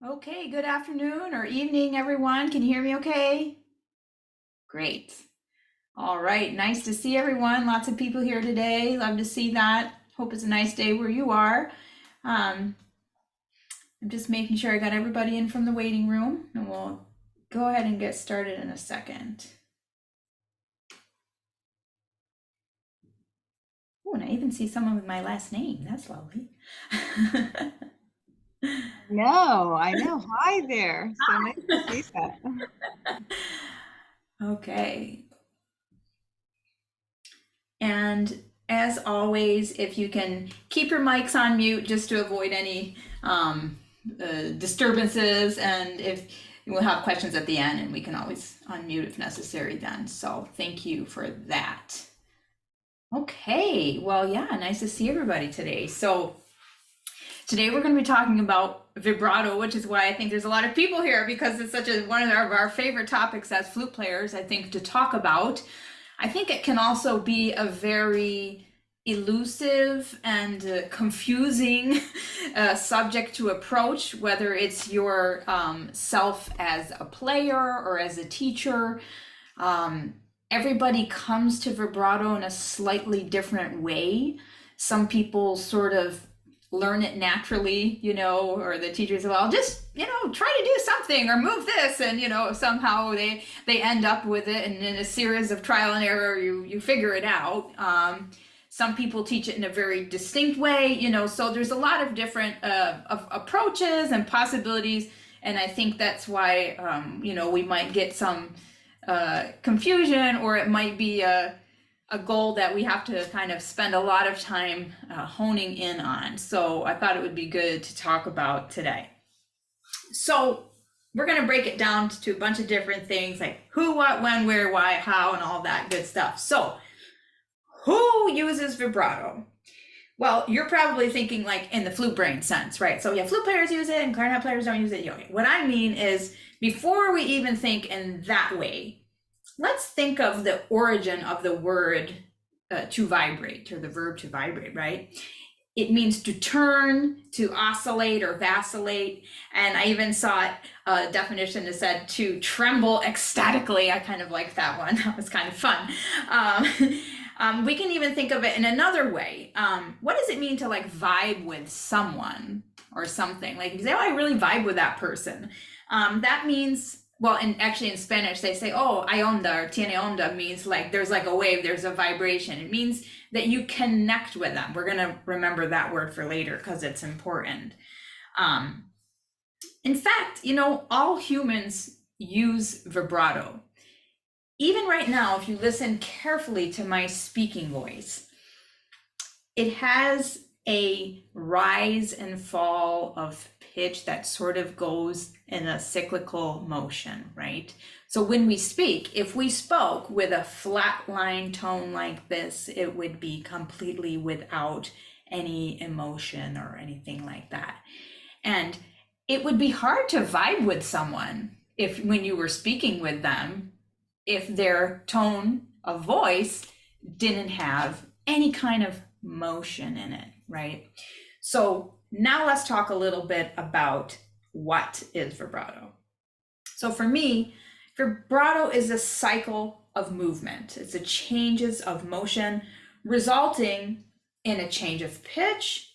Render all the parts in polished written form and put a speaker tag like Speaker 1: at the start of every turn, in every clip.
Speaker 1: Okay, good afternoon or evening, everyone. Can you hear me okay? Great. All right, nice to see everyone. Lots of people here today. Love to see that. Hope it's a nice day where you are. I'm just making sure I got everybody in from the waiting room, and we'll go ahead and get started in a second. Oh, and I even see someone with my last name. That's lovely.
Speaker 2: No, I know. Hi there. So nice to see that.
Speaker 1: Okay. And as always, if you can keep your mics on mute just to avoid any disturbances, and if we'll have questions at the end and we can always unmute if necessary then. So thank you for that. Okay, well, yeah, nice to see everybody today. So today we're going to be talking about vibrato, which is why I think there's a lot of people here, because it's such one of our favorite topics as flute players, I think, to talk about. I think it can also be a very elusive and confusing subject to approach, whether it's your self as a player or as a teacher. Everybody comes to vibrato in a slightly different way. Some people sort of learn it naturally, or the teachers, well, just, try to do something or move this, and, somehow they end up with it, and in a series of trial and error, you figure it out. Some people teach it in a very distinct way, so there's a lot of different of approaches and possibilities, and I think that's why, we might get some confusion, or it might be a goal that we have to kind of spend a lot of time honing in on. So I thought it would be good to talk about today. So we're going to break it down to a bunch of different things, like who, what, when, where, why, how, and all that good stuff. So who uses vibrato? Well, you're probably thinking like in the flute brain sense, right? So yeah, flute players use it and clarinet players don't use it. Okay. What I mean is, before we even think in that way, let's think of the origin of the word to vibrate, or the verb to vibrate, right? It means to turn, to oscillate or vacillate. And I even saw a definition that said to tremble ecstatically. I kind of liked that one. That was kind of fun. We can even think of it in another way. What does it mean to like vibe with someone or something? Like, you say, oh, I really vibe with that person. That means, well, actually in Spanish, they say, oh, hay onda, or tiene onda, means like there's like a wave, there's a vibration. It means that you connect with them. We're going to remember that word for later because it's important. In fact, all humans use vibrato. Even right now, if you listen carefully to my speaking voice, it has a rise and fall of pitch that sort of goes in a cyclical motion, right? So when we speak, if we spoke with a flat line tone like this, it would be completely without any emotion or anything like that. And it would be hard to vibe with someone when you were speaking with them, if their tone of voice didn't have any kind of motion in it, right? So now let's talk a little bit about what is vibrato. So for me, vibrato is a cycle of movement. It's a changes of motion resulting in a change of pitch,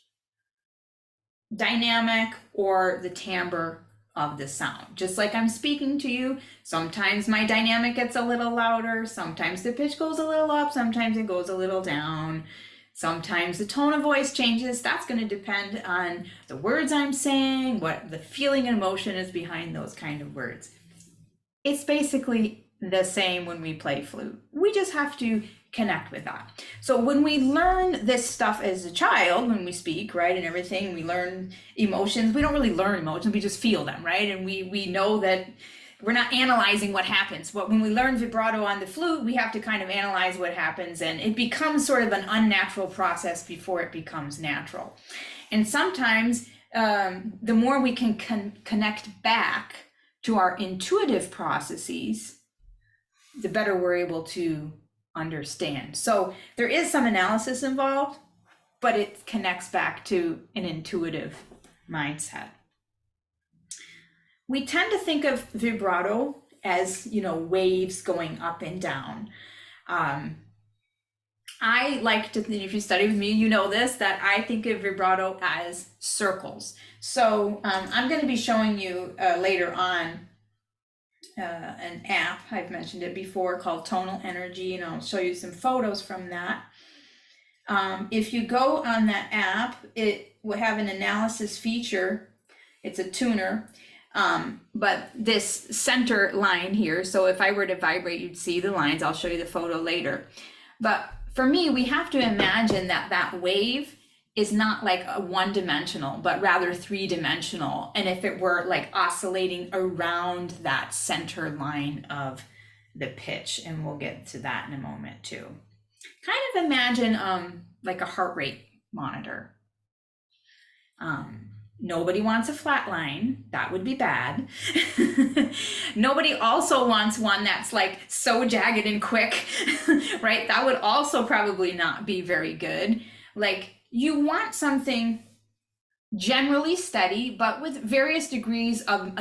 Speaker 1: dynamic, or the timbre of the sound. Just like I'm speaking to you, sometimes my dynamic gets a little louder, sometimes the pitch goes a little up, sometimes it goes a little down. Sometimes the tone of voice changes. That's going to depend on the words I'm saying, what the feeling and emotion is behind those kind of words. It's basically the same when we play flute. We just have to connect with that. So when we learn this stuff as a child, when we speak, right, and everything, we learn emotions. We don't really learn emotions, we just feel them, right? And we know that we're not analyzing what happens. But when we learn vibrato on the flute, we have to kind of analyze what happens, and it becomes sort of an unnatural process before it becomes natural. And sometimes the more we can connect back to our intuitive processes, the better we're able to understand. So there is some analysis involved, but it connects back to an intuitive mindset. we tend to think of vibrato as, waves going up and down. I like to think, if you study with me, you know this, that I think of vibrato as circles. So I'm going to be showing you later on an app, I've mentioned it before, called Tonal Energy, and I'll show you some photos from that. If you go on that app, it will have an analysis feature. It's a tuner, but this center line here, so if I were to vibrate, you'd see the lines. I'll show you the photo later. But for me, we have to imagine that that wave is not like a one-dimensional, but rather three-dimensional. And if it were like oscillating around that center line of the pitch, and we'll get to that in a moment too. Kind of imagine like a heart rate monitor. Nobody wants a flat line. That would be bad. Nobody also wants one that's like so jagged and quick, right? That would also probably not be very good. Like, you want something generally steady, but with various degrees of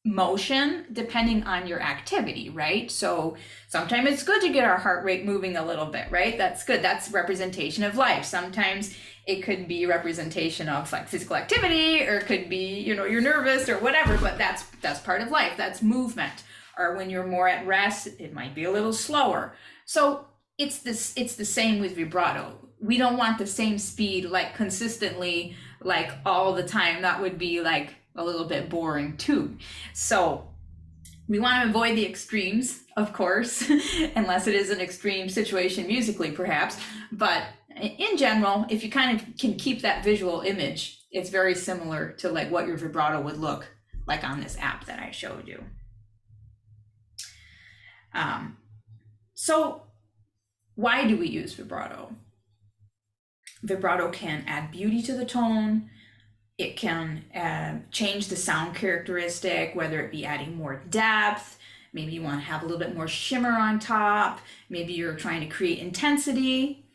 Speaker 1: motion depending on your activity, right? So sometimes it's good to get our heart rate moving a little bit, right? That's good. That's representation of life. Sometimes it could be representation of like physical activity, or it could be, you're nervous or whatever, but that's part of life. That's movement. Or when you're more at rest, it might be a little slower. So it's the same with vibrato. We don't want the same speed like consistently, like all the time. That would be like a little bit boring too. So we want to avoid the extremes, of course, unless it is an extreme situation musically perhaps. But in general, if you kind of can keep that visual image, it's very similar to like what your vibrato would look like on this app that I showed you. So why do we use vibrato? Vibrato can add beauty to the tone. It can change the sound characteristic, whether it be adding more depth. Maybe you want to have a little bit more shimmer on top. Maybe you're trying to create intensity.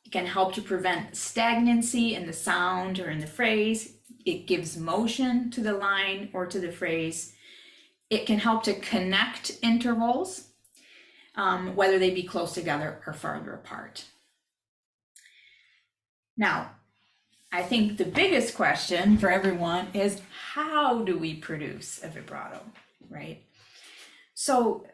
Speaker 1: It can help to prevent stagnancy in the sound or in the phrase. It gives motion to the line or to the phrase. It can help to connect intervals, whether they be close together or farther apart. Now, I think the biggest question for everyone is, how do we produce a vibrato, right? So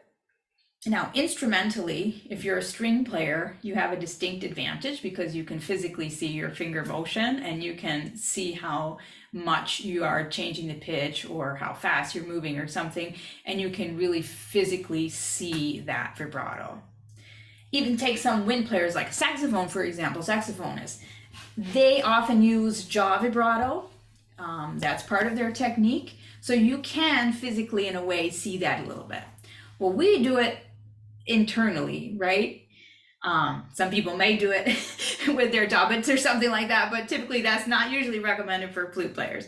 Speaker 1: now instrumentally, if you're a string player, you have a distinct advantage because you can physically see your finger motion and you can see how much you are changing the pitch or how fast you're moving or something, and you can really physically see that vibrato. Even take some wind players like saxophone, for example, saxophonists. They often use jaw vibrato. That's part of their technique. So you can physically, in a way, see that a little bit. Well, we do it internally, right? Some people may do it with their jaw bits or something like that, but typically that's not usually recommended for flute players.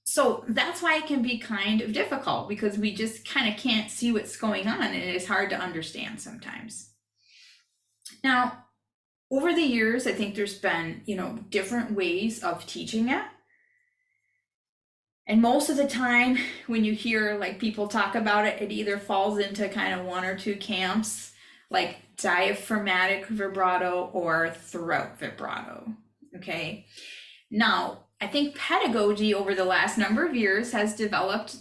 Speaker 1: So that's why it can be kind of difficult, because we just kind of can't see what's going on, and it is hard to understand sometimes. Now, over the years, I think there's been, different ways of teaching it. And most of the time when you hear like people talk about it, it either falls into kind of one or two camps, like diaphragmatic vibrato or throat vibrato, okay? Now, I think pedagogy over the last number of years has developed,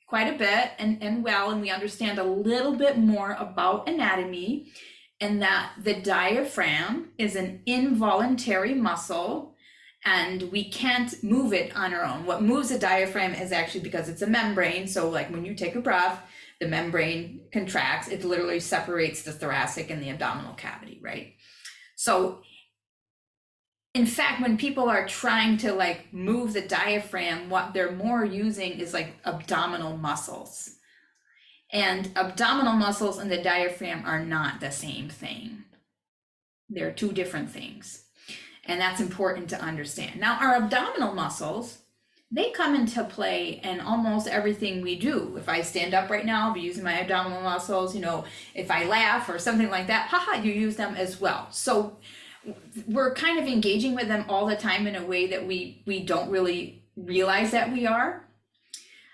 Speaker 1: quite a bit and we understand a little bit more about anatomy, and that the diaphragm is an involuntary muscle and we can't move it on our own. What moves the diaphragm is actually because it's a membrane. So like when you take a breath, the membrane contracts, it literally separates the thoracic and the abdominal cavity, right? So in fact, when people are trying to like move the diaphragm, what they're more using is like abdominal muscles. And abdominal muscles and the diaphragm are not the same thing. They're two different things. And that's important to understand. Now, our abdominal muscles, they come into play in almost everything we do. If I stand up right now, I'll be using my abdominal muscles. If I laugh or something like that, haha, you use them as well. So we're kind of engaging with them all the time in a way that we don't really realize that we are.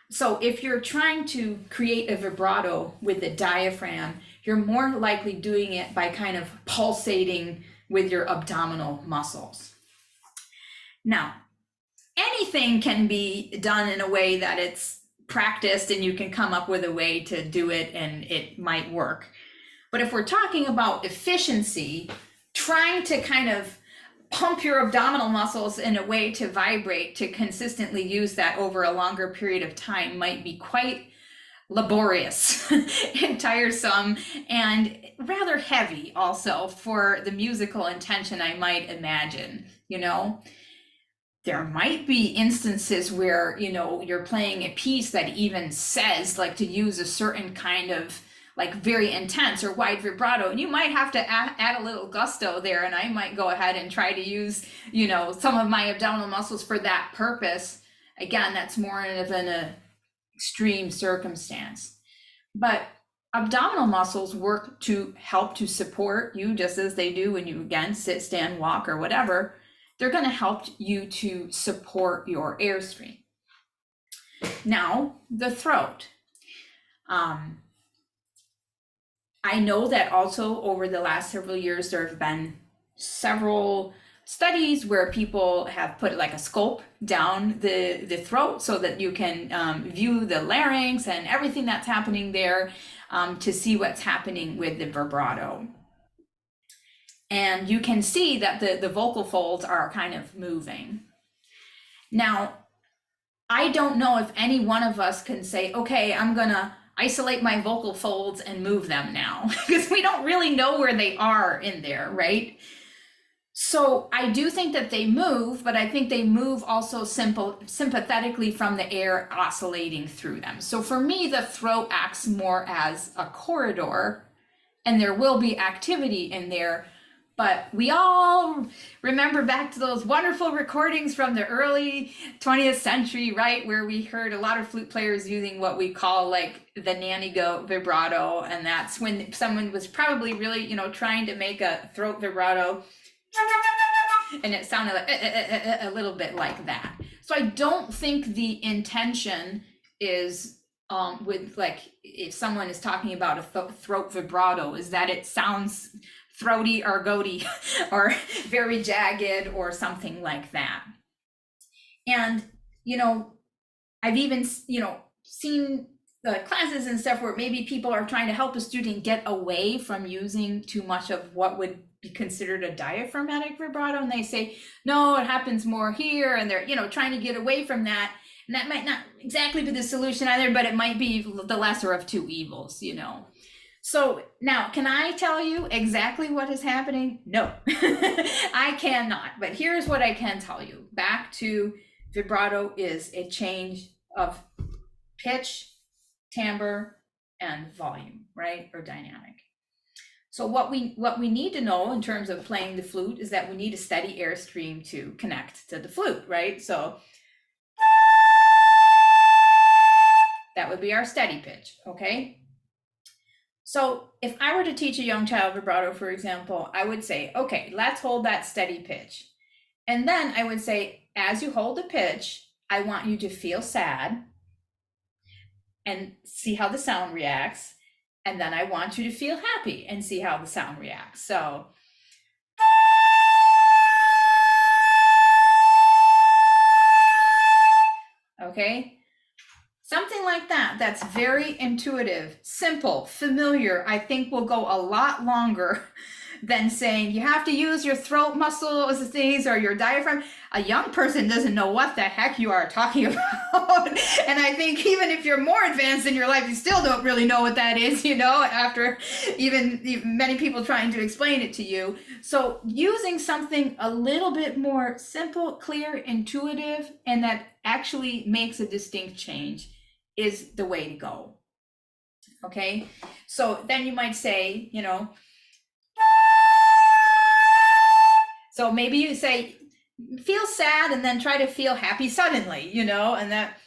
Speaker 1: So if you're trying to create a vibrato with the diaphragm, you're more likely doing it by kind of pulsating with your abdominal muscles. Now, anything can be done in a way that it's practiced and you can come up with a way to do it and it might work. But if we're talking about efficiency, trying to kind of pump your abdominal muscles in a way to vibrate, to consistently use that over a longer period of time might be quite laborious and tiresome and rather heavy also for the musical intention, I might imagine. There might be instances where, you're playing a piece that even says like to use a certain kind of like very intense or wide vibrato, and you might have to add a little gusto there, and I might go ahead and try to use, some of my abdominal muscles for that purpose. Again, that's more of an extreme circumstance. But abdominal muscles work to help to support you just as they do when you, again, sit, stand, walk, or whatever. They're going to help you to support your airstream. Now, the throat. I know that also over the last several years, there have been several studies where people have put like a scope down the throat so that you can view the larynx and everything that's happening there to see what's happening with the vibrato. And you can see that the vocal folds are kind of moving. Now, I don't know if any one of us can say, okay, I'm gonna isolate my vocal folds and move them now, because we don't really know where they are in there, right? So I do think that they move, but I think they move also sympathetically from the air oscillating through them. So for me, the throat acts more as a corridor, and there will be activity in there. But we all remember back to those wonderful recordings from the early 20th century, right? Where we heard a lot of flute players using what we call like the nanny goat vibrato. And that's when someone was probably really, trying to make a throat vibrato. And it sounded like a little bit like that. So I don't think the intention is with like, if someone is talking about a throat vibrato, is that it sounds throaty or goaty or very jagged or something like that. And, I've even, seen the classes and stuff where maybe people are trying to help a student get away from using too much of what would be considered a diaphragmatic vibrato. And they say, no, it happens more here. And they're, trying to get away from that. And that might not exactly be the solution either, but it might be the lesser of two evils, So now, can I tell you exactly what is happening? No, I cannot. But here's what I can tell you. Back to vibrato is a change of pitch, timbre, and volume, right? Or dynamic. So what we need to know in terms of playing the flute is that we need a steady airstream to connect to the flute, right? So that would be our steady pitch, okay? So if I were to teach a young child vibrato, for example, I would say, okay, let's hold that steady pitch. And then I would say, as you hold the pitch, I want you to feel sad and see how the sound reacts. And then I want you to feel happy and see how the sound reacts. So okay. Something like that, that's very intuitive, simple, familiar, I think will go a lot longer than saying you have to use your throat muscles things or your diaphragm. A young person doesn't know what the heck you are talking about. And I think even if you're more advanced in your life, you still don't really know what that is, after even many people trying to explain it to you. So using something a little bit more simple, clear, intuitive, and that actually makes a distinct change is the way to go. Okay, so then you might say, so maybe you say, feel sad and then try to feel happy suddenly, and that.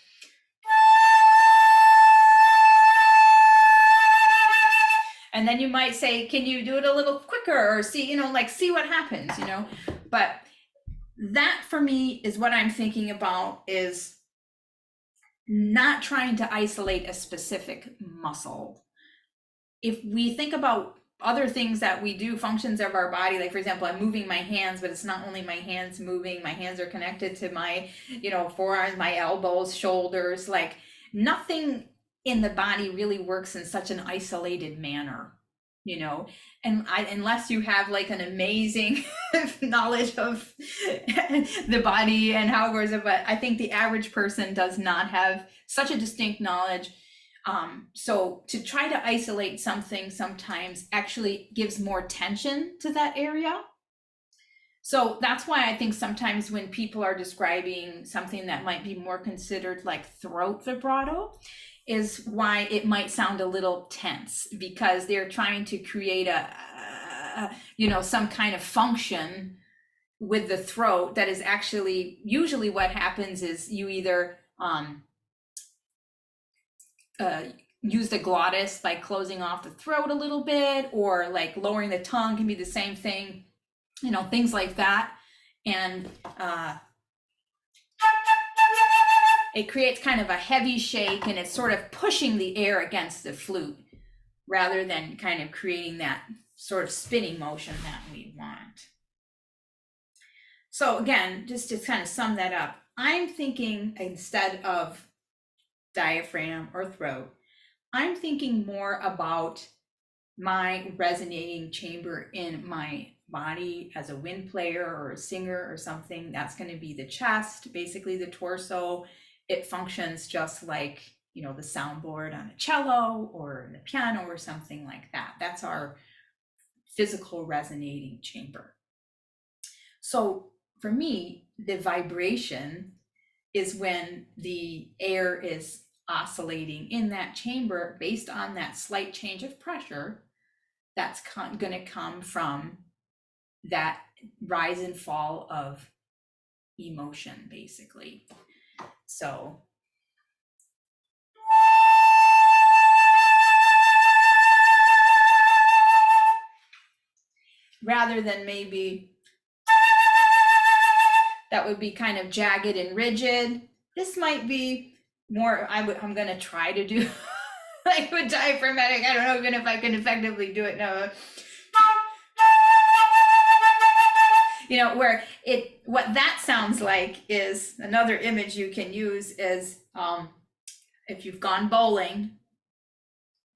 Speaker 1: And then you might say, can you do it a little quicker or see, see what happens, But that for me is what I'm thinking about is not trying to isolate a specific muscle. If we think about other things that we do, functions of our body, like for example, I'm moving my hands, but it's not only my hands moving, my hands are connected to my, forearms, my elbows, shoulders, like nothing in the body really works in such an isolated manner, and unless you have like an amazing knowledge of the body and how it works, but I think the average person does not have such a distinct knowledge. So to try to isolate something sometimes actually gives more tension to that area. So that's why I think sometimes when people are describing something that might be more considered like throat vibrato, is why it might sound a little tense, because they're trying to create some kind of function with the throat that is actually, usually what happens is you either use the glottis by closing off the throat a little bit, or like lowering the tongue can be the same thing, things like that. And it creates kind of a heavy shake, and it's sort of pushing the air against the flute rather than kind of creating that sort of spinning motion that we want. So again, just to kind of sum that up, I'm thinking instead of diaphragm or throat, I'm thinking more about my resonating chamber in my body as a wind player or a singer or something. That's going to be the chest, basically the torso. It functions just like, the soundboard on a cello or the piano or something like that. That's our physical resonating chamber. So for me, the vibration is when the air is oscillating in that chamber based on that slight change of pressure that's going to come from that rise and fall of emotion, basically. So rather than maybe that would be kind of jagged and rigid, this might be more, I'm going to try to do like with diaphragmatic. I don't know even if I can effectively do it now. Where what that sounds like is another image you can use is if you've gone bowling,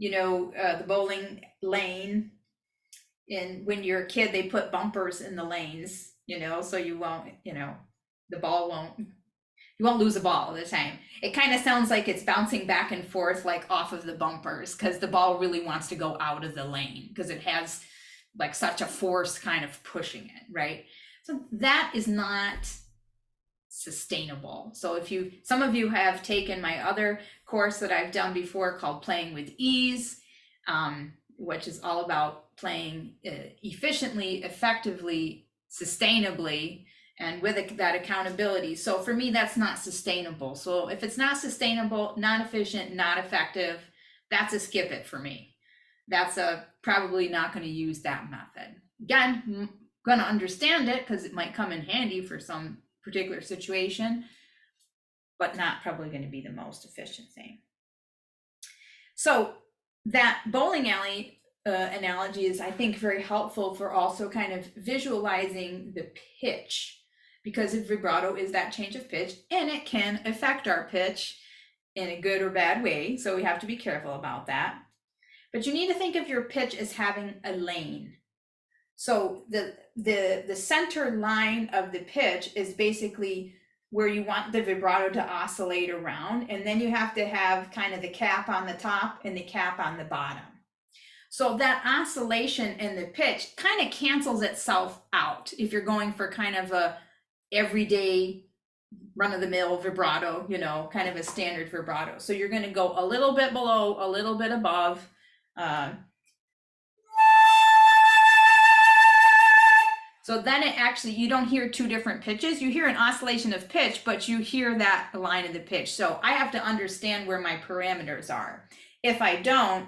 Speaker 1: the bowling lane, and when you're a kid, they put bumpers in the lanes, so you won't, the ball won't, you won't lose the ball all the time. It kind of sounds like it's bouncing back and forth like off of the bumpers, because the ball really wants to go out of the lane because it has like such a force kind of pushing it, right? So that is not sustainable. So some of you have taken my other course that I've done before called Playing with Ease, which is all about playing efficiently, effectively, sustainably, and with that accountability. So for me, that's not sustainable. So if it's not sustainable, not efficient, not effective, that's a skip it for me. That's probably not going to use that method. Again, going to understand it because it might come in handy for some particular situation, but not probably going to be the most efficient thing. So that bowling alley analogy is, I think, very helpful for also kind of visualizing the pitch, because vibrato is that change of pitch, and it can affect our pitch in a good or bad way. So we have to be careful about that. But you need to think of your pitch as having a lane. So the center line of the pitch is basically where you want the vibrato to oscillate around, and then you have to have kind of the cap on the top and the cap on the bottom. So that oscillation in the pitch kind of cancels itself out if you're going for kind of a everyday run-of-the-mill vibrato, kind of a standard vibrato. So you're going to go a little bit below, a little bit above. So then it actually, you don't hear two different pitches. You hear an oscillation of pitch, but you hear that line of the pitch. So I have to understand where my parameters are. If I don't,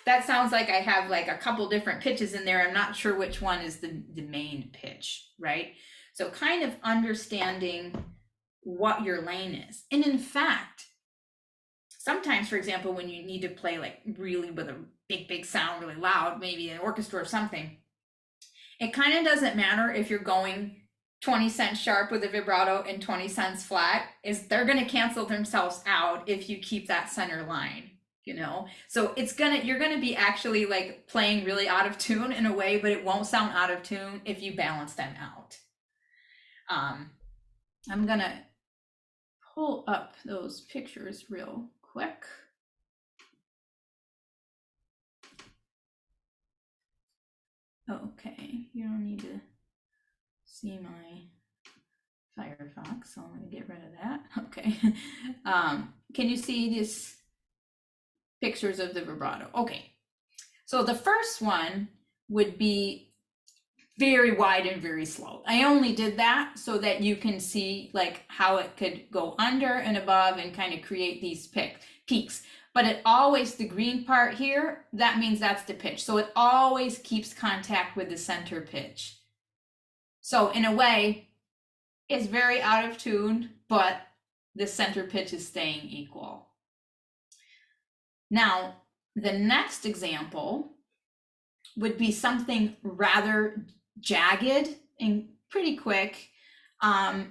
Speaker 1: that sounds like I have like a couple different pitches in there. I'm not sure which one is the main pitch, right? So kind of understanding what your lane is. And in fact, sometimes, for example, when you need to play like really with a big sound, really loud, maybe an orchestra or something, it kind of doesn't matter if you're going 20 cents sharp with a vibrato and 20 cents flat, is they're going to cancel themselves out if you keep that center line, you know? So you're going to be actually like playing really out of tune in a way, but it won't sound out of tune if you balance them out. I'm going to pull up those pictures real quick. Okay, you don't need to see my Firefox, so I'm going to get rid of that. Okay. Can you see these pictures of the vibrato? Okay. So the first one would be very wide and very slow. I only did that so that you can see like how it could go under and above and kind of create these peaks. But it always, the green part here, that means that's the pitch. So it always keeps contact with the center pitch. So in a way, it's very out of tune, but the center pitch is staying equal. Now, the next example would be something rather jagged and pretty quick. I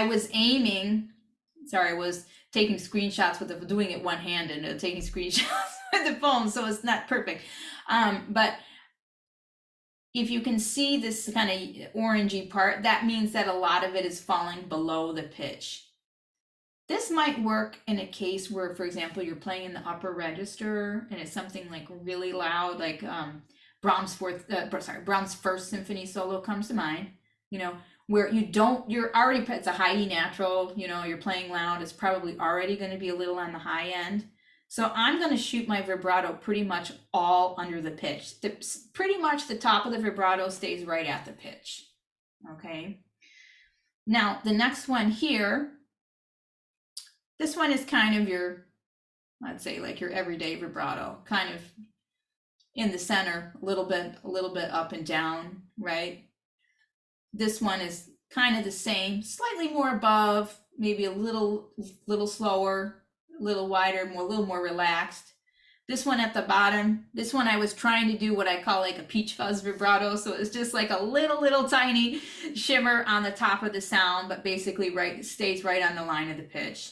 Speaker 1: was taking screenshots doing it one-handed and taking screenshots with the phone, so it's not perfect. But if you can see this kind of orangey part, that means that a lot of it is falling below the pitch. This might work in a case where, for example, you're playing in the upper register and it's something like really loud, like Brahms' First Symphony solo comes to mind, you know, where it's a high E natural, you know, you're playing loud, it's probably already going to be a little on the high end. So I'm going to shoot my vibrato pretty much all under the pitch. Pretty much the top of the vibrato stays right at the pitch. Okay. Now the next one here, this one is kind of I'd say like your everyday vibrato, kind of in the center, a little bit up and down, right? This one is kind of the same, slightly more above, maybe a little slower, a little wider, a little more relaxed. This one at the bottom, this one I was trying to do what I call like a peach fuzz vibrato. So it's just like a little tiny shimmer on the top of the sound, but basically stays right on the line of the pitch.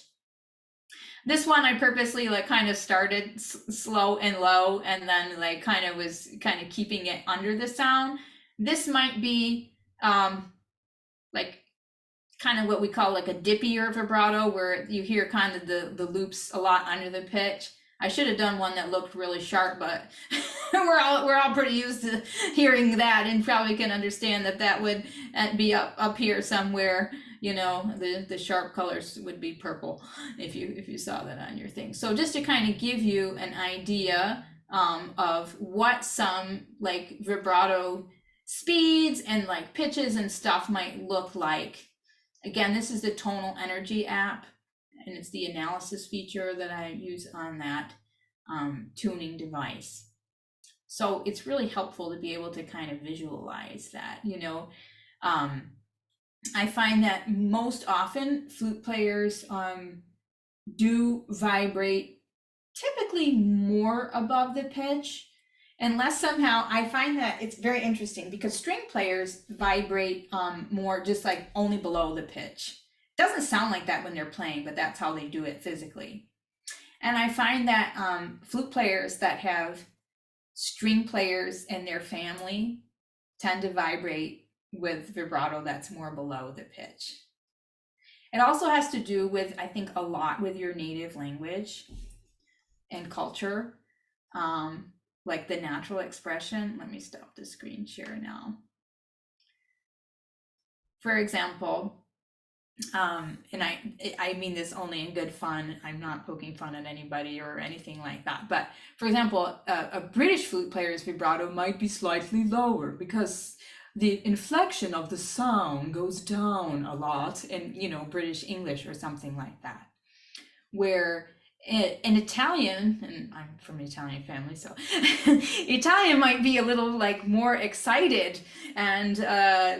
Speaker 1: This one I purposely like kind of started slow and low and then like kind of keeping it under the sound. This might be like kind of what we call like a dippier vibrato, where you hear kind of the loops a lot under the pitch. I should have done one that looked really sharp, but we're all pretty used to hearing that and probably can understand that would be up here somewhere. You know, the sharp colors would be purple if you saw that on your thing. So just to kind of give you an idea of what some like vibrato speeds and like pitches and stuff might look like. Again, this is the Tonal Energy app, and it's the analysis feature that I use on that tuning device. So it's really helpful to be able to kind of visualize that, you know. I find that most often flute players do vibrate typically more above the pitch, unless somehow I find that it's very interesting because string players vibrate more just like only below the pitch. It doesn't sound like that when they're playing, but that's how they do it physically. And I find that flute players that have string players in their family tend to vibrate with vibrato that's more below the pitch. It also has to do with, I think, a lot with your native language and culture, like the natural expression. Let me stop the screen share now. For example, and I mean this only in good fun, I'm not poking fun at anybody or anything like that, but for example, a British flute player's vibrato might be slightly lower because the inflection of the sound goes down a lot in, you know, British English or something like that, where in Italian, and I'm from an Italian family, so Italian might be a little like more excited and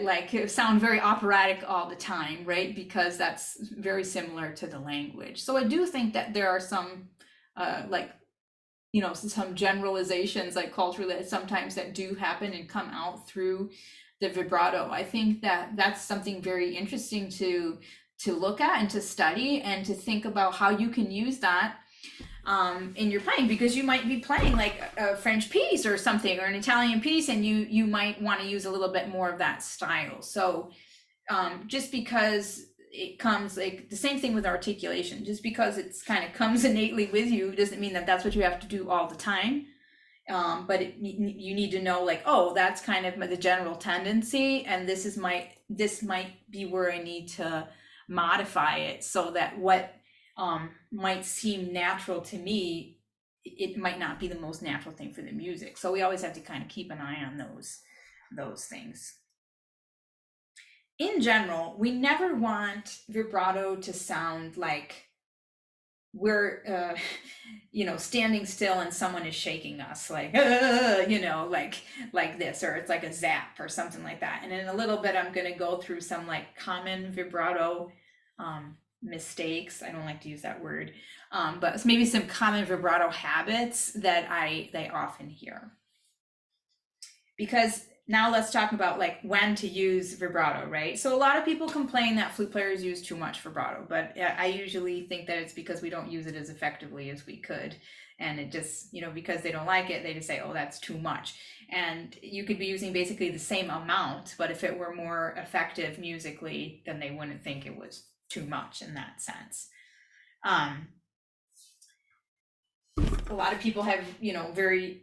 Speaker 1: like sound very operatic all the time, right? Because that's very similar to the language. So I do think that there are some like, you know, some generalizations like culturally that sometimes that do happen and come out through the vibrato. I think that that's something very interesting to look at and to study and to think about how you can use that in your playing, because you might be playing like a French piece or something, or an Italian piece, and you might want to use a little bit more of that style. So just because it comes, like the same thing with articulation, just because it's kind of comes innately with you doesn't mean that that's what you have to do all the time. But you need to know like, oh, that's kind of the general tendency, and this might be where I need to modify it so that what might seem natural to me, it might not be the most natural thing for the music. So we always have to kind of keep an eye on those things. In general, we never want vibrato to sound like we're you know, standing still and someone is shaking us, like you know, like this, or it's like a zap or something like that. And in a little bit I'm going to go through some like common vibrato mistakes. I don't like to use that word, but maybe some common vibrato habits that they often hear. Because now let's talk about like when to use vibrato, right? So a lot of people complain that flute players use too much vibrato, but I usually think that it's because we don't use it as effectively as we could. And it just, you know, because they don't like it, they just say, oh, that's too much. And you could be using basically the same amount, but if it were more effective musically, then they wouldn't think it was too much in that sense. A lot of people have, you know, very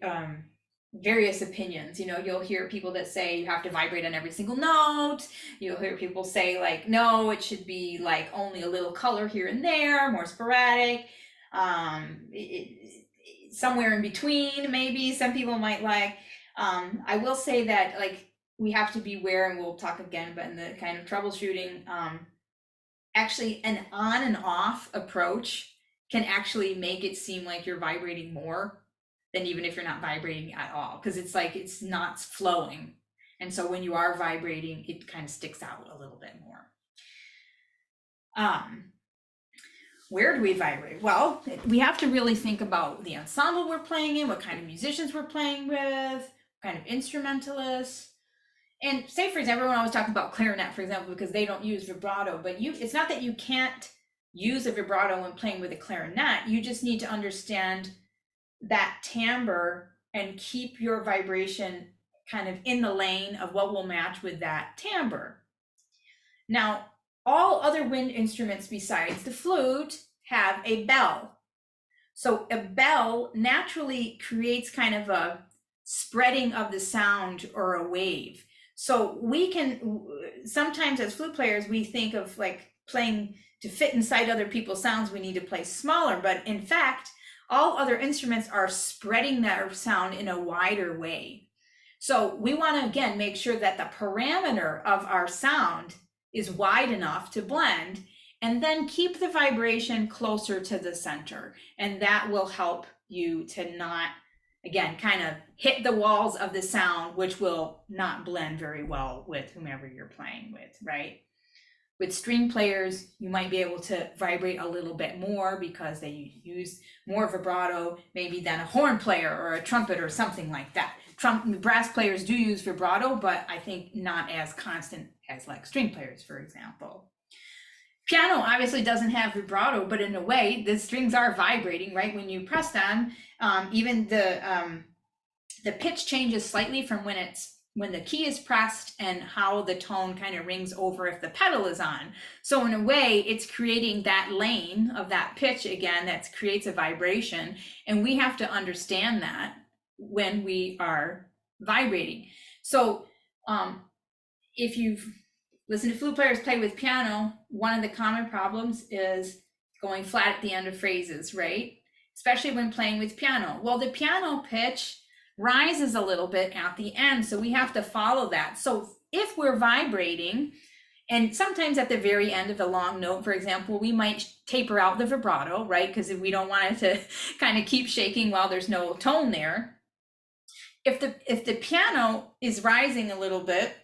Speaker 1: various opinions. You know, you'll hear people that say you have to vibrate on every single note. You'll hear people say like, no, it should be like only a little color here and there, more sporadic. Somewhere in between, maybe some people might like. I will say that like we have to be aware, and we'll talk again about in the kind of troubleshooting. Actually, an on and off approach can actually make it seem like you're vibrating more than even if you're not vibrating at all, because it's like it's not flowing. And so when you are vibrating, it kind of sticks out a little bit more. Where do we vibrate? Well, we have to really think about the ensemble we're playing in, what kind of musicians we're playing with, what kind of instrumentalists. And say, for example, when I was talking about clarinet, for example, because they don't use vibrato, but it's not that you can't use a vibrato when playing with a clarinet. You just need to understand that timbre and keep your vibration kind of in the lane of what will match with that timbre. Now, all other wind instruments besides the flute have a bell. So a bell naturally creates kind of a spreading of the sound or a wave. So we can, sometimes as flute players, we think of like playing to fit inside other people's sounds, we need to play smaller, but in fact, all other instruments are spreading their sound in a wider way. So we want to, again, make sure that the parameter of our sound is wide enough to blend, and then keep the vibration closer to the center. And that will help you to not, again, kind of hit the walls of the sound, which will not blend very well with whomever you're playing with, right? With string players, you might be able to vibrate a little bit more because they use more vibrato maybe than a horn player or a trumpet or something like that. Brass players do use vibrato, but I think not as constant as like string players, for example. Piano obviously doesn't have vibrato, but in a way, the strings are vibrating, right? When you press them, even the pitch changes slightly from when the key is pressed and how the tone kind of rings over if the pedal is on. So in a way, it's creating that lane of that pitch again, that creates a vibration. And we have to understand that when we are vibrating. So if you've listened to flute players play with piano, one of the common problems is going flat at the end of phrases, right? Especially when playing with piano. Well, the piano pitch rises a little bit at the end, so we have to follow that. So if we're vibrating And sometimes at the very end of a long note, for example, we might taper out the vibrato, right? Because we don't want it to kind of keep shaking while there's no tone there. If the piano is rising a little bit,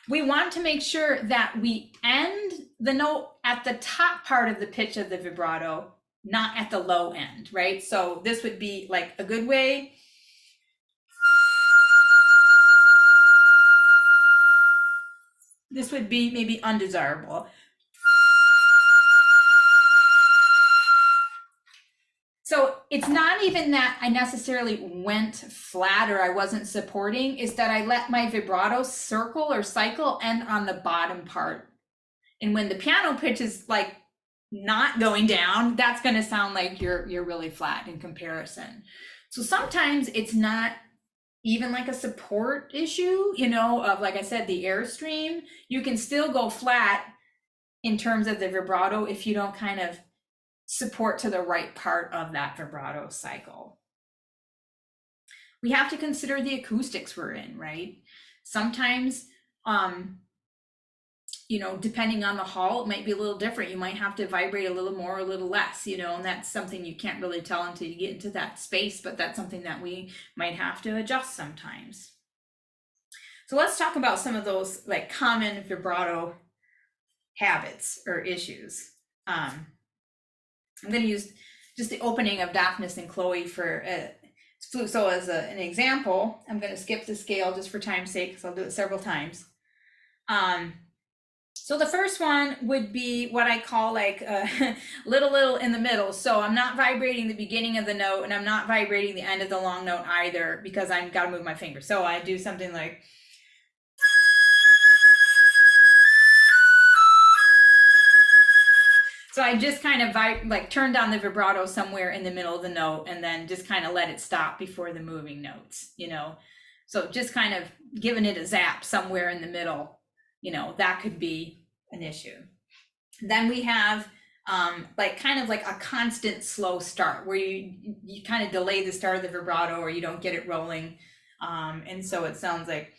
Speaker 1: we want to make sure that we end the note at the top part of the pitch of the vibrato, not at the low end, right? So this would be like a good way. This would be maybe undesirable. So it's not even that I necessarily went flat or I wasn't supporting, is that I let my vibrato circle or cycle end on the bottom part. And when the piano pitch is like not going down, that's going to sound like you're really flat in comparison. So sometimes it's not even like a support issue, you know, of, like I said, the airstream. You can still go flat in terms of the vibrato if you don't kind of support to the right part of that vibrato cycle. We have to consider the acoustics we're in, right? Sometimes, you know, depending on the hall, it might be a little different. You might have to vibrate a little more, a little less, you know, and that's something you can't really tell until you get into that space, but that's something that we might have to adjust sometimes. So let's talk about some of those like common vibrato habits or issues. I'm going to use just the opening of Daphnis and Chloe for flute solo as an example. I'm going to skip the scale just for time's sake, because I'll do it several times. So the first one would be what I call like little in the middle. So I'm not vibrating the beginning of the note and I'm not vibrating the end of the long note either, because I've got to move my finger. So I do something like, so I just kind of like turn down the vibrato somewhere in the middle of the note and then just kind of let it stop before the moving notes, you know. So just kind of giving it a zap somewhere in the middle, you know, that could be an issue. Then we have like kind of like a constant slow start where you kind of delay the start of the vibrato or you don't get it rolling. And so it sounds like,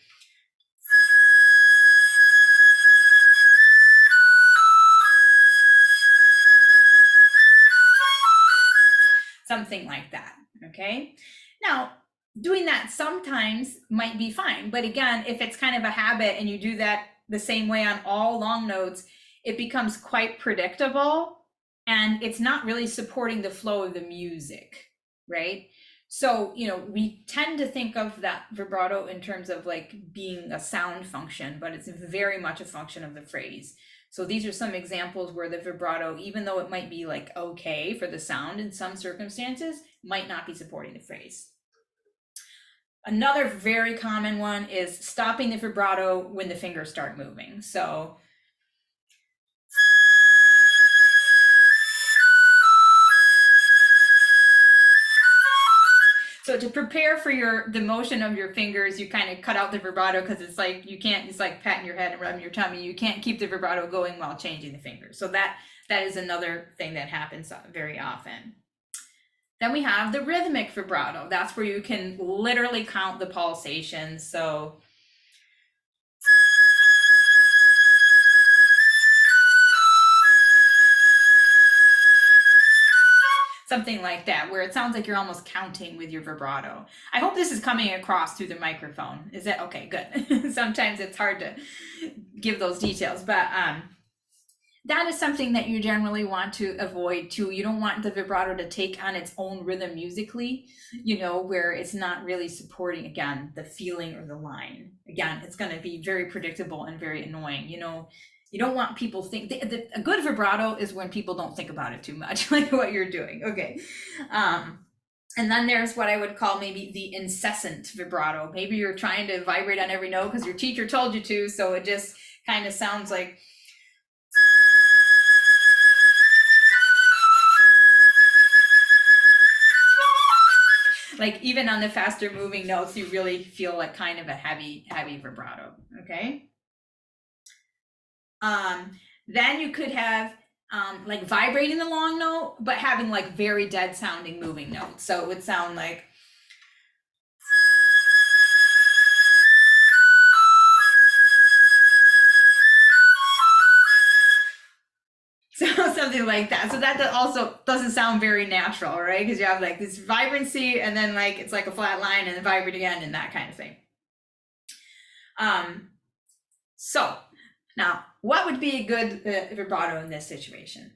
Speaker 1: something like that, okay? Now, doing that sometimes might be fine, but again, if it's kind of a habit and you do that the same way on all long notes, it becomes quite predictable and it's not really supporting the flow of the music, right? So, you know, we tend to think of that vibrato in terms of like being a sound function, but it's very much a function of the phrase. So these are some examples where the vibrato, even though it might be like okay for the sound in some circumstances, might not be supporting the phrase. Another very common one is stopping the vibrato when the fingers start moving. So to prepare for the motion of your fingers, you kind of cut out the vibrato because it's like you can't, it's like patting your head and rubbing your tummy. You can't keep the vibrato going while changing the fingers. So that is another thing that happens very often. Then we have the rhythmic vibrato. That's where you can literally count the pulsations. So something like that, where it sounds like you're almost counting with your vibrato. I hope this is coming across through the microphone. Is that okay? Good. Sometimes it's hard to give those details, but that is something that you generally want to avoid too. You don't want the vibrato to take on its own rhythm musically, you know, where it's not really supporting, again, the feeling or the line. Again, it's going to be very predictable and very annoying, you know. You don't want people think a good vibrato is when people don't think about it too much, like what you're doing. Okay. And then there's what I would call maybe the incessant vibrato. Maybe you're trying to vibrate on every note because your teacher told you to, so it just kind of sounds like, like even on the faster moving notes, you really feel like kind of a heavy vibrato. Okay. Then you could have like vibrating the long note, but having like very dead sounding moving notes. So it would sound like, something like that. So that also doesn't sound very natural, right? Because you have like this vibrancy and then like it's like a flat line and then vibrate again and that kind of thing. So now what would be a good vibrato in this situation?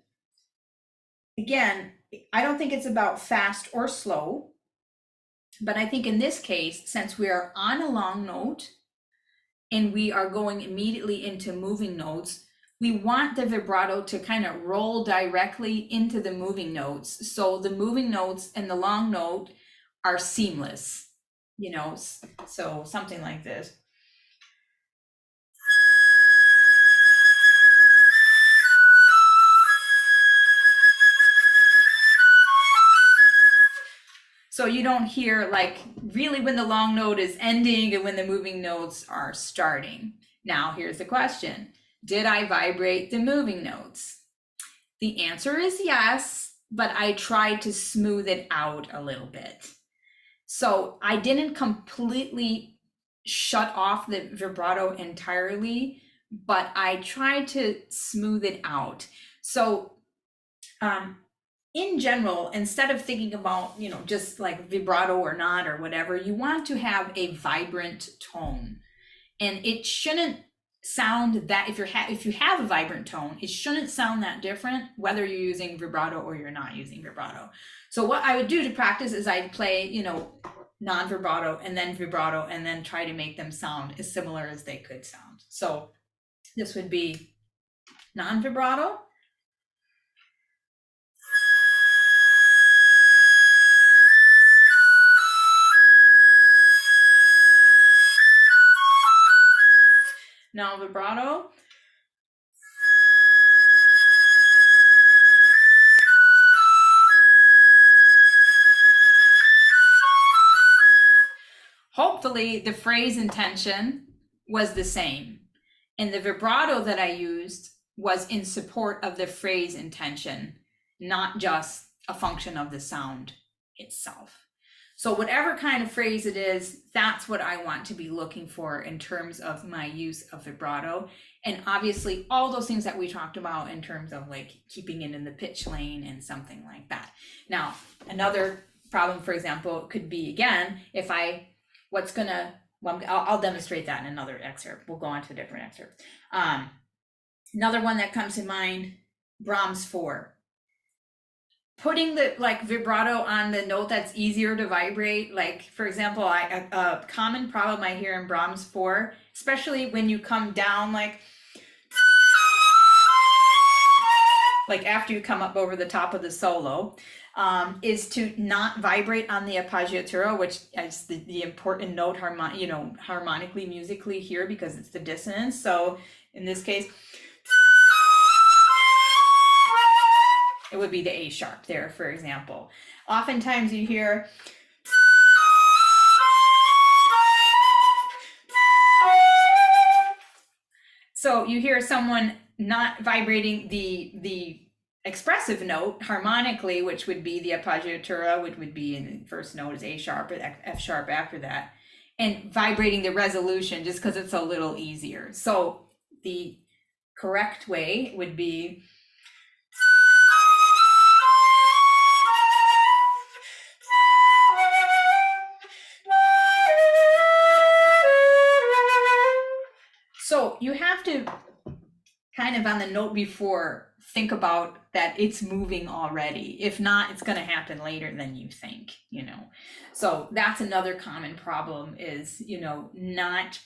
Speaker 1: Again, I don't think it's about fast or slow, but I think in this case, since we are on a long note and we are going immediately into moving notes, we want the vibrato to kind of roll directly into the moving notes. So the moving notes and the long note are seamless, you know, so something like this. So you don't hear like really when the long note is ending and when the moving notes are starting. Now here's the question. Did I vibrate the moving notes? The answer is yes, but I tried to smooth it out a little bit. So I didn't completely shut off the vibrato entirely, but I tried to smooth it out. So in general, instead of thinking about, you know, just like vibrato or not or whatever, you want to have a vibrant tone. And it shouldn't sound that, if you have a vibrant tone, it shouldn't sound that different whether you're using vibrato or you're not using vibrato. So what I would do to practice is I'd play, you know, non-vibrato and then try to make them sound as similar as they could sound. So this would be non-vibrato. Now vibrato. Hopefully the phrase intention was the same. And the vibrato that I used was in support of the phrase intention, not just a function of the sound itself. So whatever kind of phrase it is, that's what I want to be looking for in terms of my use of vibrato. And obviously all those things that we talked about in terms of like keeping it in the pitch lane and something like that. Now, another problem, for example, could be, again, if I'll demonstrate that in another excerpt. We'll go on to a different excerpt. Another one that comes to mind, Brahms 4. Putting the like vibrato on the note that's easier to vibrate, like for example, a common problem I hear in Brahms 4, especially when you come down like after you come up over the top of the solo, is to not vibrate on the appoggiatura, which is the important note harmonically, musically here, because it's the dissonance. So in this case, it would be the A sharp there, for example. Oftentimes you hear so you hear someone not vibrating the expressive note harmonically, which would be the appoggiatura, which would be in the first note is A sharp, or F sharp after that, and vibrating the resolution just because it's a little easier. So the correct way would be so you have to kind of on the note before think about that it's moving already. If not, it's going to happen later than you think, you know. So that's another common problem is, you know, not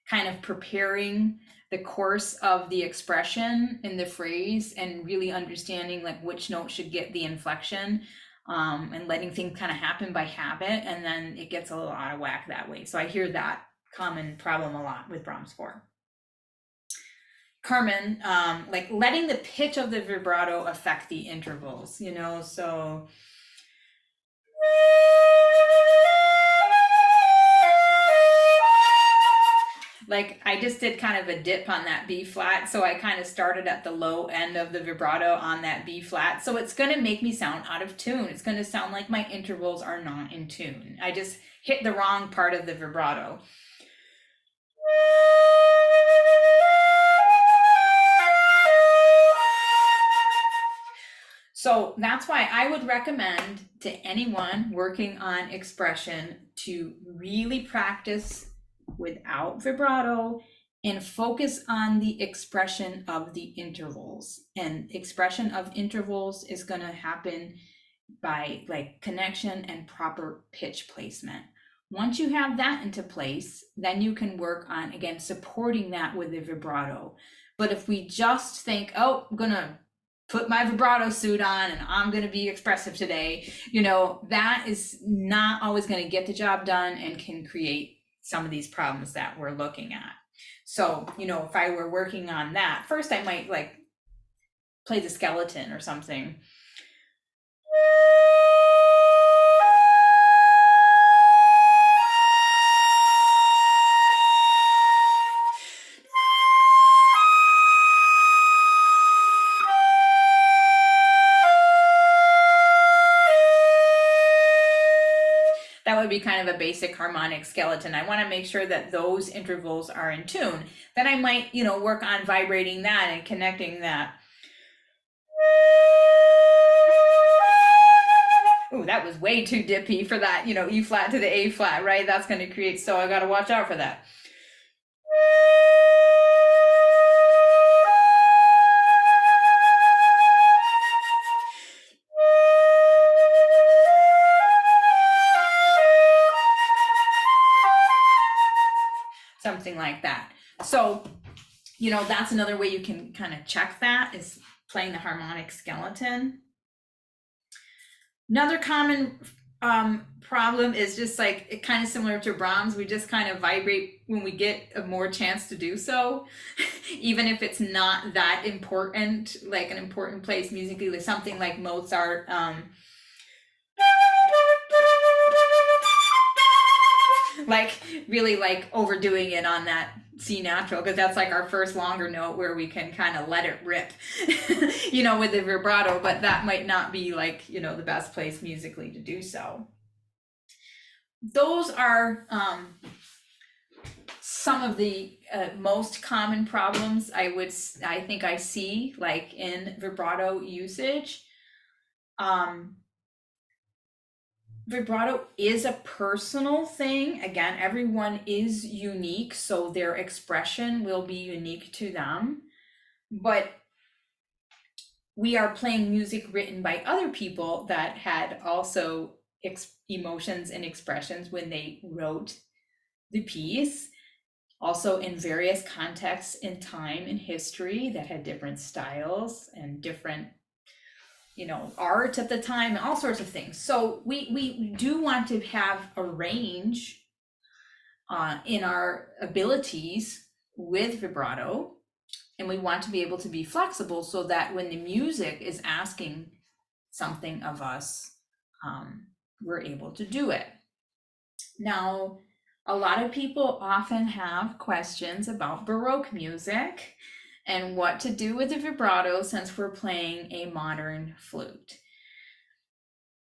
Speaker 1: kind of preparing the course of the expression in the phrase and really understanding like which note should get the inflection, and letting things kind of happen by habit, and then it gets a little out of whack that way. So I hear that common problem a lot with Brahms 4. Carmen, like letting the pitch of the vibrato affect the intervals, you know, so like I just did kind of a dip on that B flat, so I kind of started at the low end of the vibrato on that B flat, so it's going to make me sound out of tune. It's going to sound like my intervals are not in tune. I just hit the wrong part of the vibrato. So that's why I would recommend to anyone working on expression to really practice without vibrato and focus on the expression of the intervals. And expression of intervals is going to happen by like connection and proper pitch placement. Once you have that into place, then you can work on, again, supporting that with the vibrato. But if we just think, oh, I'm gonna put my vibrato suit on and I'm gonna be expressive today, that is not always gonna get the job done and can create some of these problems that we're looking at. So, if I were working on that, first I might like play the skeleton or something. That would be kind of a basic harmonic skeleton. I want to make sure that those intervals are in tune. Then I might, work on vibrating that and connecting that. Ooh, that was way too dippy for that, E flat to the A flat, right? That's going to create, so I got to watch out for that. Something like that. So, that's another way you can kind of check that, is playing the harmonic skeleton. Another common problem is just like, it kind of similar to Brahms, we just kind of vibrate when we get a more chance to do so, even if it's not that important, like an important place musically, like something like Mozart. Like really like overdoing it on that C natural, because that's like our first longer note where we can kind of let it rip, with the vibrato, but that might not be like, the best place musically to do so. Those are some of the most common problems I think I see like in vibrato usage. Vibrato is a personal thing. Again, everyone is unique, so their expression will be unique to them. But we are playing music written by other people that had also emotions and expressions when they wrote the piece. Also in various contexts in time and history that had different styles and different art at the time, and all sorts of things. So we do want to have a range in our abilities with vibrato, and we want to be able to be flexible so that when the music is asking something of us, we're able to do it. Now, a lot of people often have questions about Baroque music and what to do with the vibrato since we're playing a modern flute.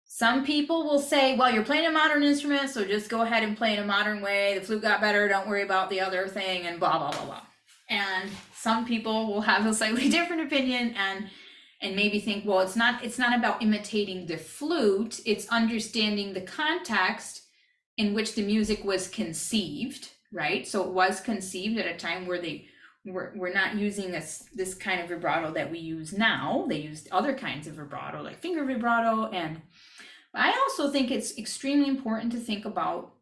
Speaker 1: Some people will say, well, you're playing a modern instrument, so just go ahead and play in a modern way. The flute got better, don't worry about the other thing, and blah, blah, blah, blah. And some people will have a slightly different opinion and maybe think, well, it's not about imitating the flute, it's understanding the context in which the music was conceived, right? So it was conceived at a time where we're not using this kind of vibrato that we use now. They used other kinds of vibrato, like finger vibrato. And I also think it's extremely important to think about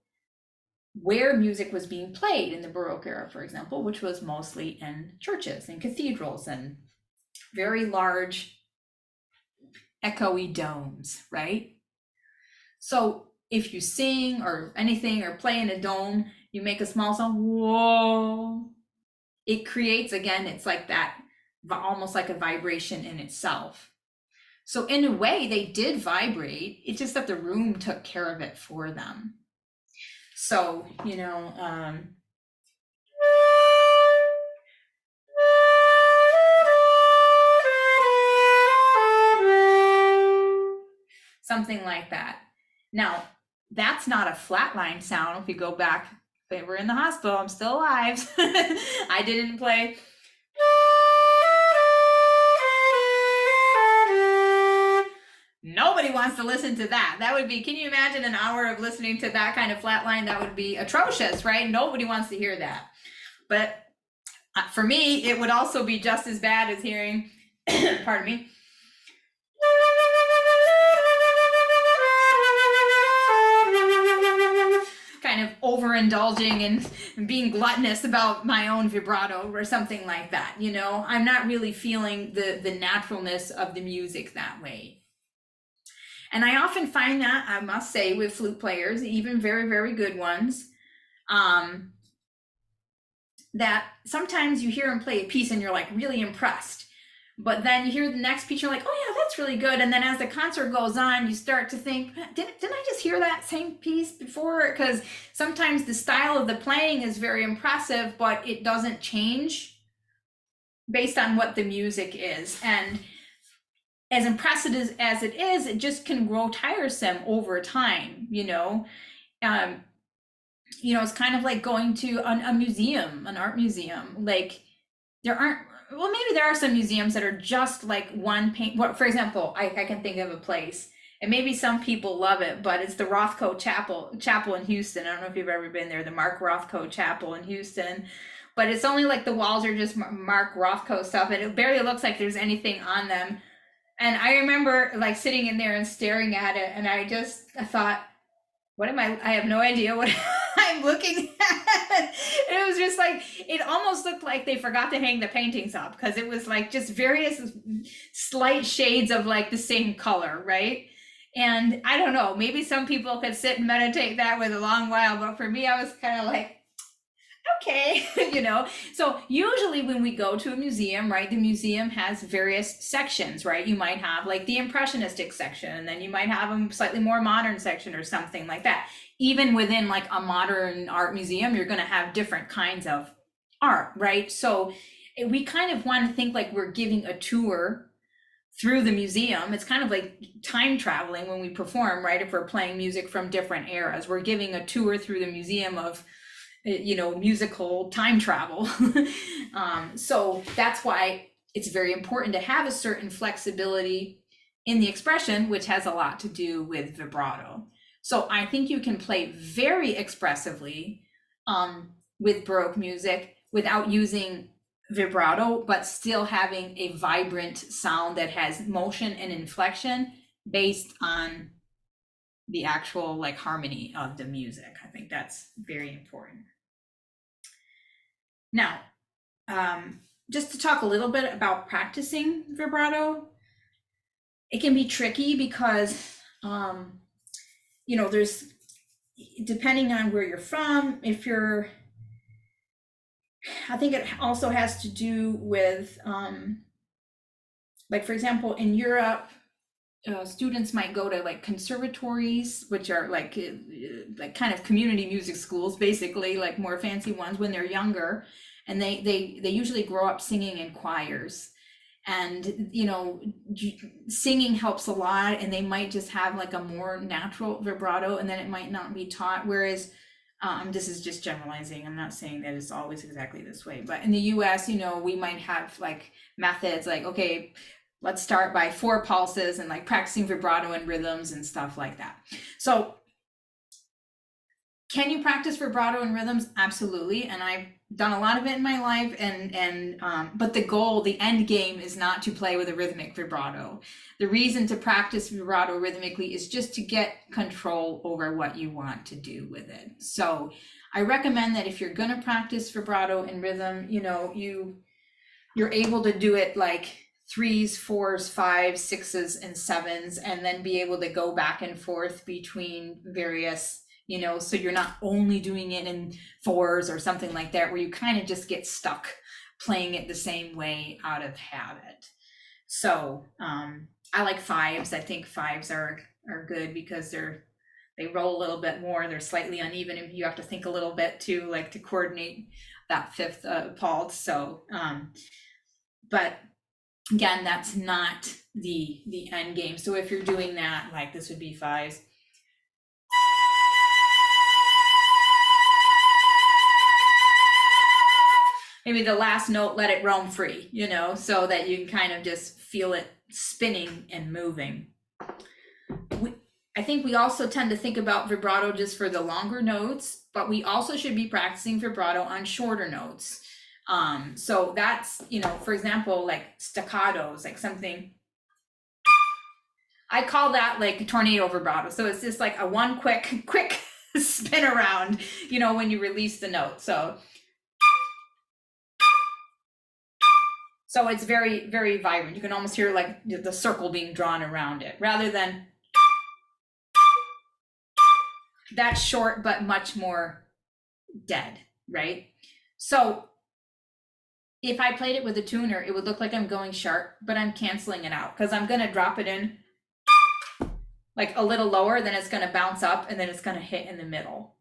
Speaker 1: where music was being played in the Baroque era, for example, which was mostly in churches and cathedrals and very large echoey domes, right? So if you sing or anything or play in a dome, you make a small sound, whoa. It creates, again, it's like that, almost like a vibration in itself. So in a way, they did vibrate. It's just that the room took care of it for them. So, something like that. Now, that's not a flatline sound. If you go back, if we're in the hospital, I'm still alive. I didn't play. nobody wants to listen to that. That would be, can you imagine an hour of listening to that kind of flat line? That would be atrocious, right? Nobody wants to hear that. But for me, it would also be just as bad as hearing, pardon me, kind of overindulging and being gluttonous about my own vibrato or something like that. You know, I'm not really feeling the naturalness of the music that way. And I often find that, I must say, with flute players, even very, very good ones, that sometimes you hear them play a piece and you're like really impressed. But then you hear the next piece, you're like, oh yeah, that's really good. And then as the concert goes on, you start to think, didn't I just hear that same piece before? Because sometimes the style of the playing is very impressive, but it doesn't change based on what the music is. And as impressive as it is, it just can grow tiresome over time, you know? It's kind of like going to a museum, an art museum. Like there aren't, well, maybe there are some museums that are just like one paint. Well, for example, I can think of a place, and maybe some people love it, but it's the Rothko Chapel in Houston. I don't know if you've ever been there, the Mark Rothko Chapel in Houston. But it's only like the walls are just Mark Rothko stuff, and it barely looks like there's anything on them. And I remember like sitting in there and staring at it, and I thought, what am I have no idea what I'm looking at. It was just like, it almost looked like they forgot to hang the paintings up, because it was like just various slight shades of like the same color, right? And I don't know, maybe some people could sit and meditate that with a long while, but for me, I was kind of like, okay, So usually when we go to a museum, right, the museum has various sections, right? You might have like the impressionistic section, and then you might have a slightly more modern section or something like that. Even within like a modern art museum, you're going to have different kinds of art, right? So we kind of want to think like we're giving a tour through the museum. It's kind of like time traveling when we perform, right? If we're playing music from different eras, we're giving a tour through the museum of musical time travel. So that's why it's very important to have a certain flexibility in the expression, which has a lot to do with vibrato. So I think you can play very expressively with Baroque music without using vibrato, but still having a vibrant sound that has motion and inflection based on the actual like harmony of the music. I think that's very important. Now, just to talk a little bit about practicing vibrato, it can be tricky because, there's, depending on where you're from, I think it also has to do with, like, for example, in Europe, students might go to like conservatories, which are like kind of community music schools, basically, like more fancy ones when they're younger, and they usually grow up singing in choirs, and singing helps a lot, and they might just have like a more natural vibrato, and then it might not be taught. Whereas this is just generalizing, I'm not saying that it's always exactly this way, but in the US, we might have like methods like, okay, let's start by 4 pulses and like practicing vibrato and rhythms and stuff like that. So can you practice vibrato and rhythms? Absolutely. And I've done a lot of it in my life, but the end game is not to play with a rhythmic vibrato. The reason to practice vibrato rhythmically is just to get control over what you want to do with it. So I recommend that if you're going to practice vibrato and rhythm, you're able to do it like 3s, 4s, 5s, 6s, and 7s, and then be able to go back and forth between various, so you're not only doing it in 4s or something like that, where you kind of just get stuck playing it the same way out of habit. So I like 5s. I think 5s are good because they roll a little bit more. They're slightly uneven, and you have to think a little bit too, like to coordinate that 5th pulse. So, but again, that's not the end game. So if you're doing that, like this would be 5s. Maybe the last note, let it roam free, so that you can kind of just feel it spinning and moving. I think we also tend to think about vibrato just for the longer notes, but we also should be practicing vibrato on shorter notes. So that's, for example, like staccatos, like something, I call that like a tornado vibrato. So it's just like a one quick spin around, when you release the note. So it's very, very vibrant. You can almost hear like the circle being drawn around it, rather than that short, but much more dead, right? So if I played it with a tuner, it would look like I'm going sharp, but I'm canceling it out because I'm going to drop it in like a little lower, then it's going to bounce up, and then it's going to hit in the middle.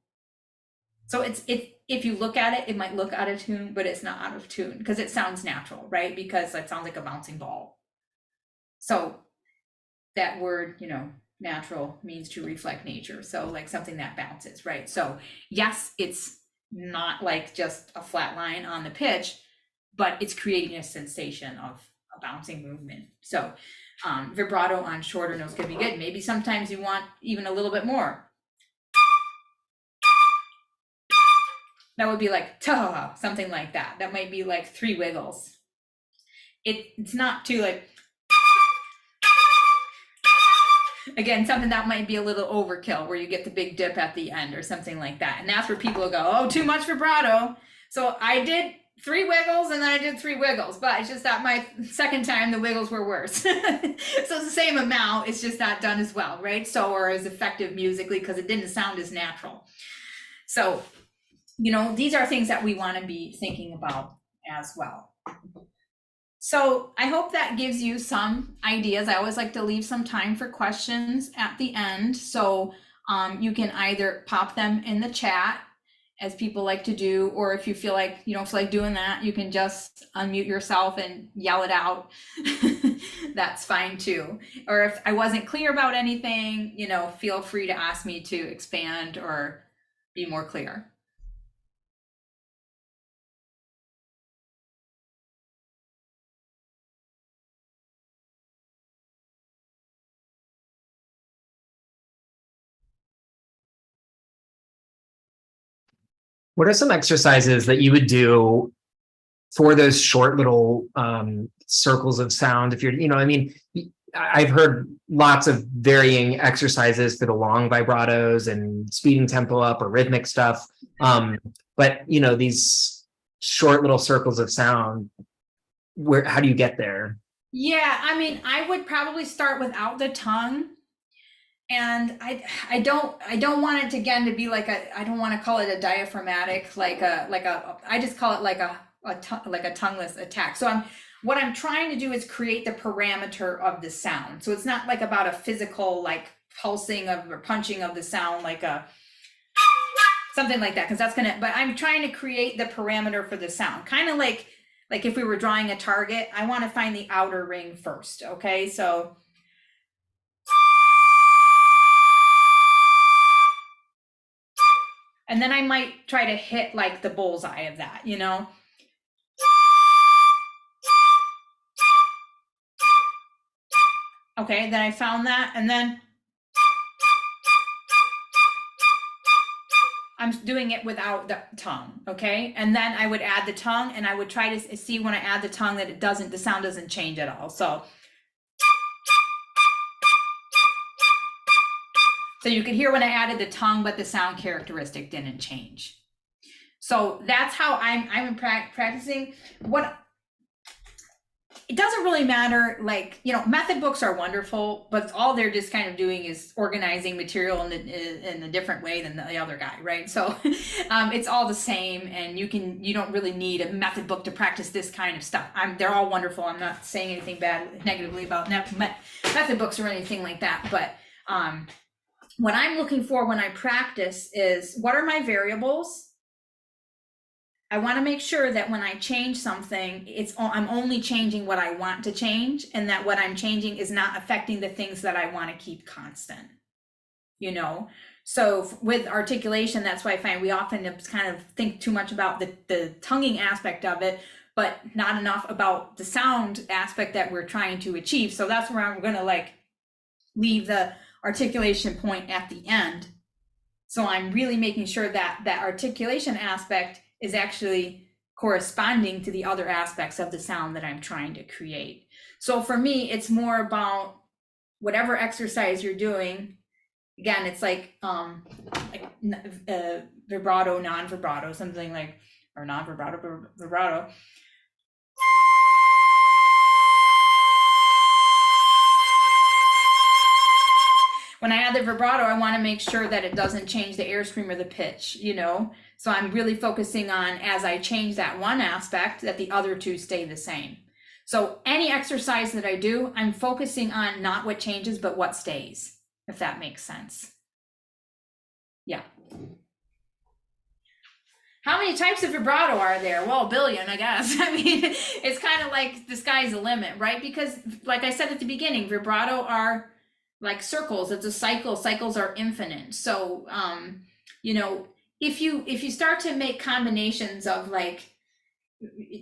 Speaker 1: So if you look at it, it might look out of tune, but it's not out of tune because it sounds natural, right? Because it sounds like a bouncing ball. So that word, natural means to reflect nature. So like something that bounces, right? So yes, it's not like just a flat line on the pitch, but it's creating a sensation of a bouncing movement. So vibrato on shorter notes could be good. Maybe sometimes you want even a little bit more. That would be like ta, something like that. That might be like 3 wiggles. It's not too like, again, something that might be a little overkill, where you get the big dip at the end or something like that. And that's where people will go, oh, too much vibrato. So I did 3 wiggles and then I did 3 wiggles, but it's just that my second time the wiggles were worse. So it's the same amount, it's just not done as well, right? So, or as effective musically, because it didn't sound as natural. So, these are things that we want to be thinking about as well. So I hope that gives you some ideas. I always like to leave some time for questions at the end. So you can either pop them in the chat, as people like to do, or if you feel like you don't feel like doing that, you can just unmute yourself and yell it out. That's fine too. Or if I wasn't clear about anything, feel free to ask me to expand or be more clear.
Speaker 3: What are some exercises that you would do for those short little circles of sound? If you're, I've heard lots of varying exercises for the long vibratos and speeding tempo up or rhythmic stuff. But these short little circles of sound, how do you get there?
Speaker 1: Yeah, I would probably start without the tongue. And I don't want it to, again, to be like I don't want to call it a diaphragmatic, I just call it like a tongueless attack. So what I'm trying to do is create the parameter of the sound. So it's not like about a physical like pulsing of or punching of the sound, like something like that, because that's but I'm trying to create the parameter for the sound, kind of like if we were drawing a target. I want to find the outer ring first. Okay, so and then I might try to hit like the bullseye of that, Okay, then I found that, and then I'm doing it without the tongue, okay? And then I would add the tongue, and I would try to see when I add the tongue that the sound doesn't change at all. So you could hear when I added the tongue, but the sound characteristic didn't change. So that's how I'm practicing. It doesn't really matter, method books are wonderful, but all they're just kind of doing is organizing material in a different way than the other guy, right? So it's all the same, and you don't really need a method book to practice this kind of stuff. They're all wonderful. I'm not saying anything negatively about method books or anything like that, but what I'm looking for when I practice is, what are my variables? I want to make sure that when I change something, I'm only changing what I want to change, and that what I'm changing is not affecting the things that I want to keep constant. So with articulation, that's why I find we often kind of think too much about the tonguing aspect of it, but not enough about the sound aspect that we're trying to achieve. So that's where I'm going to leave the articulation point at the end. So I'm really making sure that that articulation aspect is actually corresponding to the other aspects of the sound that I'm trying to create. So for me, it's more about whatever exercise you're doing. Again, it's like vibrato, non-vibrato, something like, or non-vibrato, vibrato. When I add the vibrato, I want to make sure that it doesn't change the airstream or the pitch, you know? So I'm really focusing on, as I change that one aspect, that the other two stay the same. So any exercise that I do, I'm focusing on not what changes, but what stays, if that makes sense. Yeah. How many types of vibrato are there? Well, a billion, I guess. I mean, it's kind of like the sky's the limit, right? Because like I said at the beginning, vibrato are like circles. It's a cycle. Cycles are infinite. So, you know, if you start to make combinations of like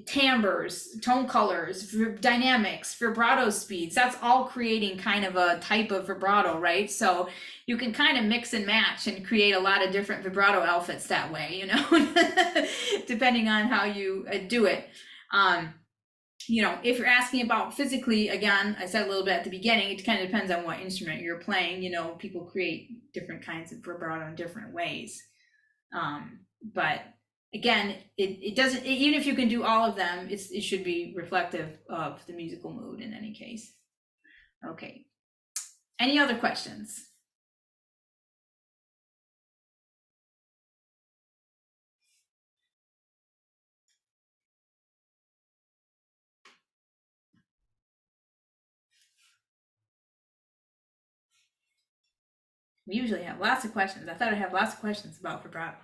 Speaker 1: timbres, tone colors, dynamics, vibrato speeds, that's all creating kind of a type of vibrato, right? So you can kind of mix and match and create a lot of different vibrato outfits that way, you know, depending on how you do it. You know, if you're asking about physically, again, I said a little bit at the beginning, it kind of depends on what instrument you're playing. You know, people create different kinds of vibrato in different ways. But again, it doesn't, even if you can do all of them, it should be reflective of the musical mood in any case. Okay. Any other questions? We usually have lots of questions. I thought I'd have lots of questions about vibrato.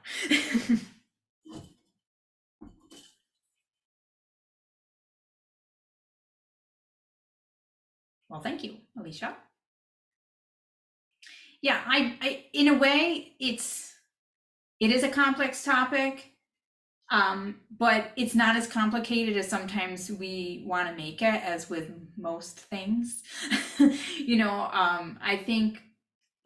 Speaker 1: Well, thank you, Alicia. Yeah, I in a way, it is a complex topic, but it's not as complicated as sometimes we want to make it, as with most things. You know, I think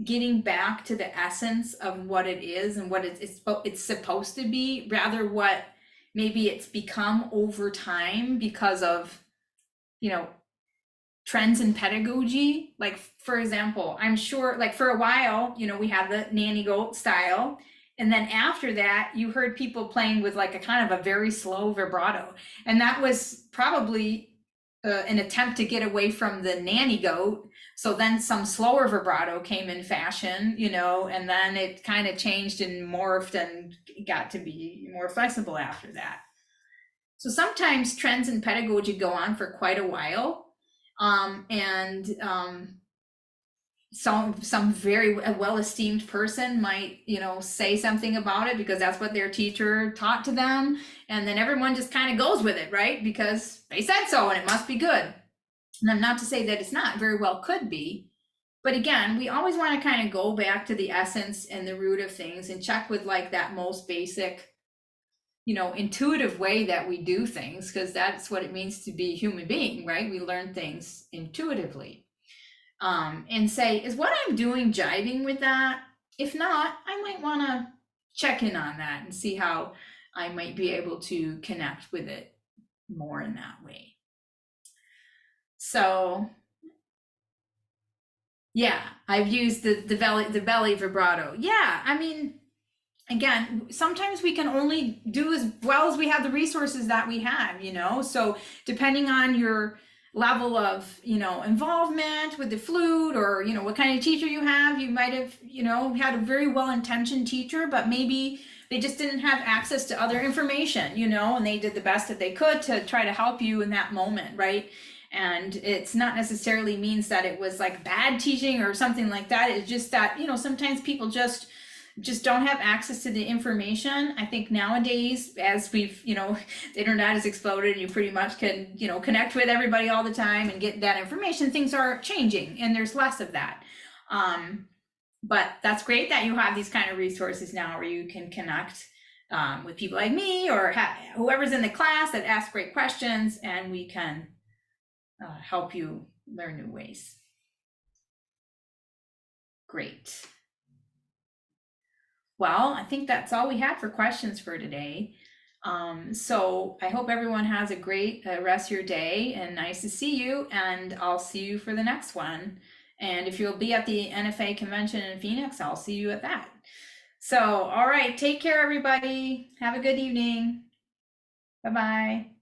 Speaker 1: getting back to the essence of what it is and what it's supposed to be, rather what maybe it's become over time because of, you know, trends in pedagogy. Like, for example, I'm sure, like, for a while, you know, we had the nanny goat style, and then after that you heard people playing with like a kind of a very slow vibrato, and that was probably an attempt to get away from the nanny goat. So then some slower vibrato came in fashion, you know, and then it kind of changed and morphed and got to be more flexible after that. So sometimes trends in pedagogy go on for quite a while. Some very well-esteemed person might, you know, say something about it because that's what their teacher taught to them, and then everyone just kind of goes with it, right? Because they said so and it must be good. And I'm not to say that it's not, very well could be, but again, we always want to kind of go back to the essence and the root of things and check with like that most basic, you know, intuitive way that we do things, because that's what it means to be a human being, right? We learn things intuitively. And say, is what I'm doing jiving with that? If not, I might want to check in on that and see how I might be able to connect with it more in that way. So yeah, I've used the belly vibrato. Yeah, I mean, again, sometimes we can only do as well as we have the resources that we have, you know. So depending on your level of, you know, involvement with the flute, or, you know, what kind of teacher you have, you might have, you know, had a very well-intentioned teacher, but maybe they just didn't have access to other information, you know, and they did the best that they could to try to help you in that moment, right? And it's not necessarily means that it was like bad teaching or something like that. It's just that, you know, sometimes people just don't have access to the information. I think nowadays, as we've, you know, the internet has exploded and you pretty much can, you know, connect with everybody all the time and get that information, things are changing and there's less of that. But that's great that you have these kind of resources now where you can connect with people like me or whoever's in the class that ask great questions, and we can help you learn new ways. Great. Well, I think that's all we had for questions for today. So I hope everyone has a great rest of your day, and nice to see you, and I'll see you for the next one. And if you'll be at the NFA convention in Phoenix, I'll see you at that. So, all right, take care, everybody. Have a good evening. Bye-bye.